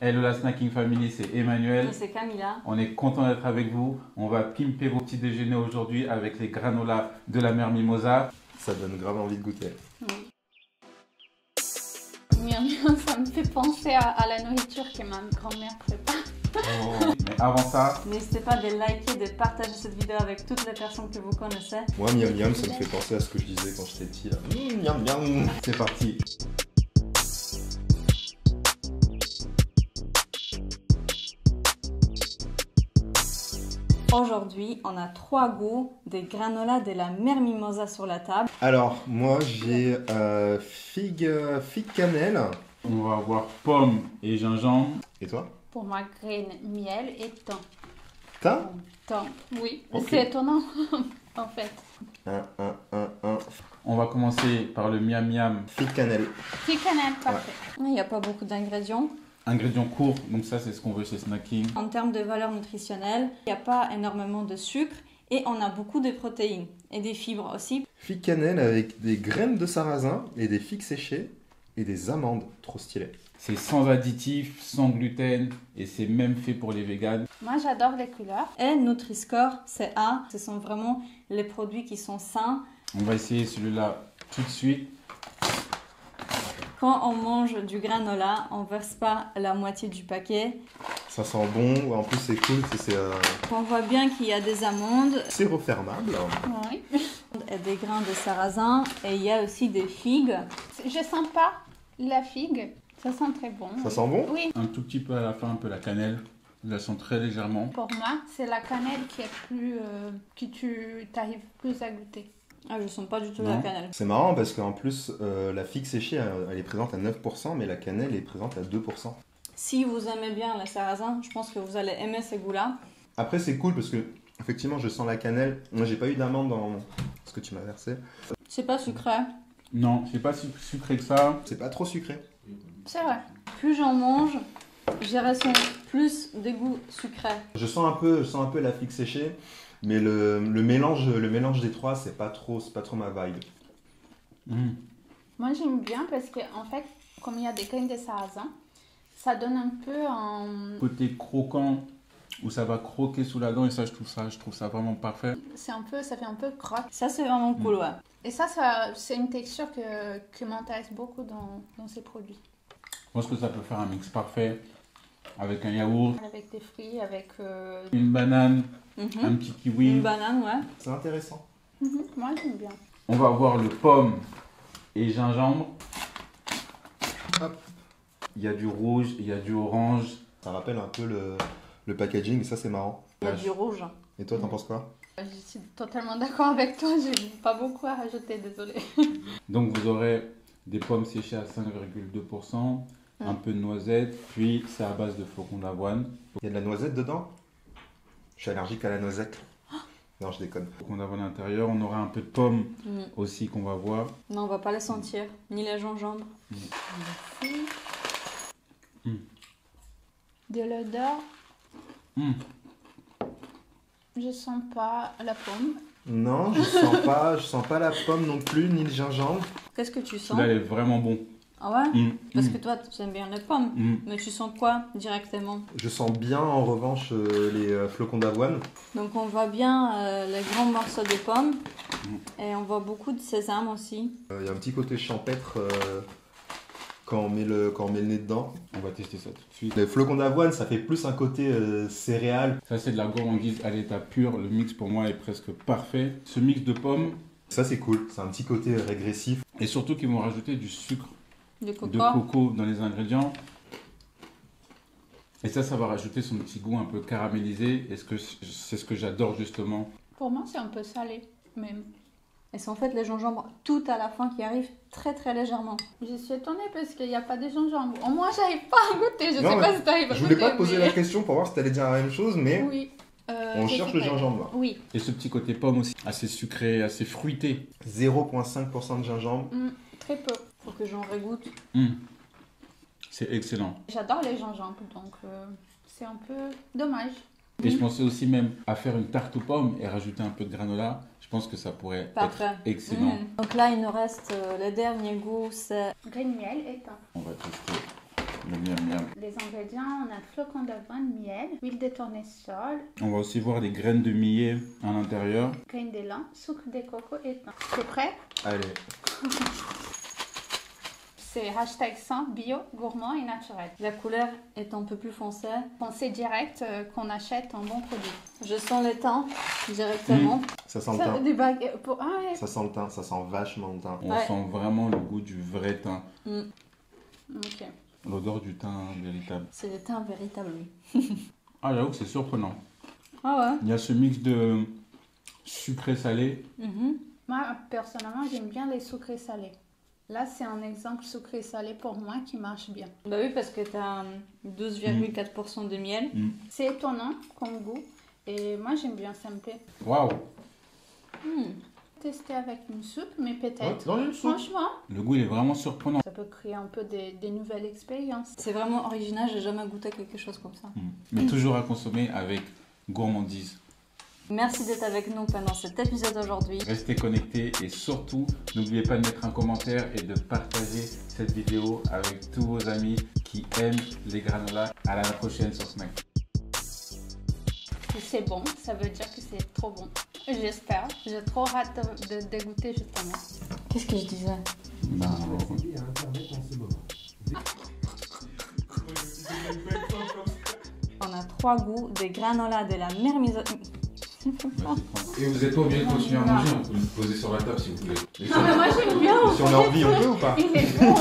Hello la Snacking Family, c'est Emmanuel. Et c'est Camilla. On est content d'être avec vous. On va pimper vos petits déjeuners aujourd'hui avec les granolas de la mère Mimosa. Ça donne grave envie de goûter. Oui. Miam miam, ça me fait penser à la nourriture que ma grand-mère prépare. Oh. Mais avant ça, N'hésitez pas de liker, de partager cette vidéo avec toutes les personnes que vous connaissez. Moi, miam miam, ça me fait penser à ce que je disais quand j'étais petit là. Miam miam. c'est parti. Aujourd'hui, on a 3 goûts des granolas de la mère Mimosa sur la table. Alors, moi j'ai figue cannelle. On va avoir pommes et gingembre. Et toi? Pour moi, graine, miel et thym. T'as? Thym, oui. Ok. C'est étonnant, en fait. Un. On va commencer par le miam miam. Figue cannelle. Petit cannelle, parfait. Il n'y a pas beaucoup d'ingrédients. Ingrédients courts, donc ça c'est ce qu'on veut chez Snacking. En termes de valeur nutritionnelle, il n'y a pas énormément de sucre et on a beaucoup de protéines et des fibres aussi. Figue cannelle avec des graines de sarrasin et des figues séchées et des amandes. Trop stylé. C'est sans additifs, sans gluten et c'est même fait pour les véganes. Moi, j'adore les couleurs. Et Nutri-Score, c'est A. Ce sont vraiment les produits qui sont sains. On va essayer celui-là tout de suite. Quand on mange du granola, on ne verse pas la moitié du paquet. Ça sent bon. En plus, c'est cool. On voit bien qu'il y a des amandes C'est refermable. oui. Et des grains de sarrasin. Et il y a aussi des figues. Je sens pas la figue. Ça sent très bon. Ça sent bon? Oui. Un tout petit peu à la fin, un peu la cannelle. Je la sens très légèrement. Pour moi, c'est la cannelle qui est plus... que tu arrives plus à goûter. Ah, je sens pas du tout Non. la cannelle. C'est marrant parce qu'en plus, la figue séchée, elle est présente à 9%, mais la cannelle est présente à 2%. Si vous aimez bien le sarrasin, je pense que vous allez aimer ces goûts-là. Après, c'est cool parce que, effectivement, je sens la cannelle. Moi, j'ai pas eu d'amande dans ce que tu m'as versé. C'est pas sucré. Non, c'est pas si sucré que ça. C'est pas trop sucré. C'est vrai. Plus j'en mange, je ressens plus des goûts sucrés. Je sens un peu la figue séchée, mais le mélange des trois, c'est pas trop ma vibe. Moi, j'aime bien parce que en fait, comme il y a des graines de sarrasin, ça donne un peu un... Côté croquant, où ça va croquer sous la dent et ça, je trouve ça vraiment parfait. Ça fait un peu croque. Ça, c'est vraiment cool, ouais. Et ça c'est une texture que m'intéresse beaucoup dans ces produits. Je pense que ça peut faire un mix parfait avec un yaourt, Avec des fruits, avec... une banane, Mhm. un petit Une kiwi. banane, ouais. C'est intéressant. Moi, j'aime bien. On va avoir le pomme et gingembre. Hop. Il y a du rouge, il y a du orange. Ça rappelle un peu le packaging, et ça, c'est marrant. Il y a du rouge. Et toi, t'en penses quoi? Je suis totalement d'accord avec toi. J'ai pas beaucoup à rajouter, désolée. Donc vous aurez des pommes séchées à 5,2%, un peu de noisettes, puis c'est à base de flocons d'avoine. Il y a de la noisette dedans? Je suis allergique à la noisette. Non, je déconne. Flocons d'avoine à l'intérieur, on aura un peu de pommes Mm. aussi qu'on va voir. Non, on va pas les sentir, ni les gingembre. De l'odeur, Mm. je sens pas la pomme. Non, je sens pas la pomme non plus, ni le gingembre. Qu'est-ce que tu sens? Celui-là, il est vraiment bon. Ah ouais? Mm. Parce Mm. que toi, tu aimes bien les pommes. Mm. Mais tu sens quoi directement? Je sens bien, en revanche, les flocons d'avoine. Donc on voit bien les grands morceaux de pommes. Et on voit beaucoup de sésame aussi. Il y a un petit côté champêtre quand on met le nez dedans. On va tester ça tout de suite. Les flocons d'avoine, ça fait plus un côté céréales. Ça, c'est de la gourmandise à l'état pur. Le mix, pour moi, est presque parfait. Ce mix de pommes, Ça, c'est cool. C'est un petit côté régressif. et surtout qu'ils vont rajouter du sucre De coco. de coco dans les ingrédients. Et ça va rajouter son petit goût un peu caramélisé. C'est ce que j'adore justement. Pour moi, c'est un peu salé, même. Et c'est en fait les gingembre tout à la fin qui arrivent très très légèrement. Je suis étonnée parce qu'il n'y a pas de gingembre. Au moins, j'arrive pas à goûter. Je Non, sais mais pas si t'arrives à Je goûter. voulais pas te poser mais- la question pour voir si t'allais dire la même chose, mais Oui. on je cherche sais le pas. gingembre là. Oui. Et ce petit côté pomme aussi, assez sucré, assez fruité. 0,5% de gingembre. Très peu. Faut que j'en régoute. C'est excellent. J'adore les gingembre, donc c'est un peu dommage. Et je pensais aussi même à faire une tarte aux pommes et rajouter un peu de granola. Je pense que ça pourrait Parfait. être excellent. Donc là, il nous reste les derniers goûts, c'est Graine miel et thym. On va tester Le miam miam. Les ingrédients, on a flocons d'avoine, miel, huile de tournesol, On va aussi voir des graines de millet à l'intérieur. crème de lin, sucre de coco et pain. T'es prêt? Allez. C'est hashtag sain, bio, gourmand et naturel. La couleur est un peu plus foncée. On sait direct qu'on achète un bon produit. Je sens le thym directement. Ça sent le Ça, thym. des bagues pour... Ah ouais. Ça sent le thym, ça sent vachement le thym. On Ouais. sent vraiment le goût du vrai thym. Ok. L'odeur du thym véritable. C'est le thym véritable, oui. Ah, j'avoue que c'est surprenant. Ah Il y a ce mix de sucré-salé. ouais. Moi, personnellement, j'aime bien les sucrés salés. Là, c'est un exemple sucré salé pour moi qui marche bien. Bah oui, parce que tu as 12,4% de miel. C'est étonnant comme goût. Et moi, j'aime bien, ça me plaît. Waouh! Tester avec une soupe, mais peut-être. Dans une soupe. Franchement, Le goût, il est vraiment surprenant. ça peut créer un peu des nouvelles expériences. C'est vraiment original, j'ai jamais goûté quelque chose comme ça. Mais toujours à consommer avec gourmandise. Merci d'être avec nous pendant cet épisode aujourd'hui. Restez connectés et surtout, n'oubliez pas de mettre un commentaire et de partager cette vidéo avec tous vos amis qui aiment les granolas. À la prochaine sur Snack. Si c'est bon, ça veut dire que c'est trop bon. J'espère. J'ai trop hâte de goûter justement. Qu'est-ce que je disais? Ben, On a 3 goûts des granolas de la mère mise. et vous n'êtes pas obligé de continuer à manger, on peut le poser sur la table si vous voulez. Non, mais moi j'aime bien. Si on a envie, on peut ou pas? Il est bon.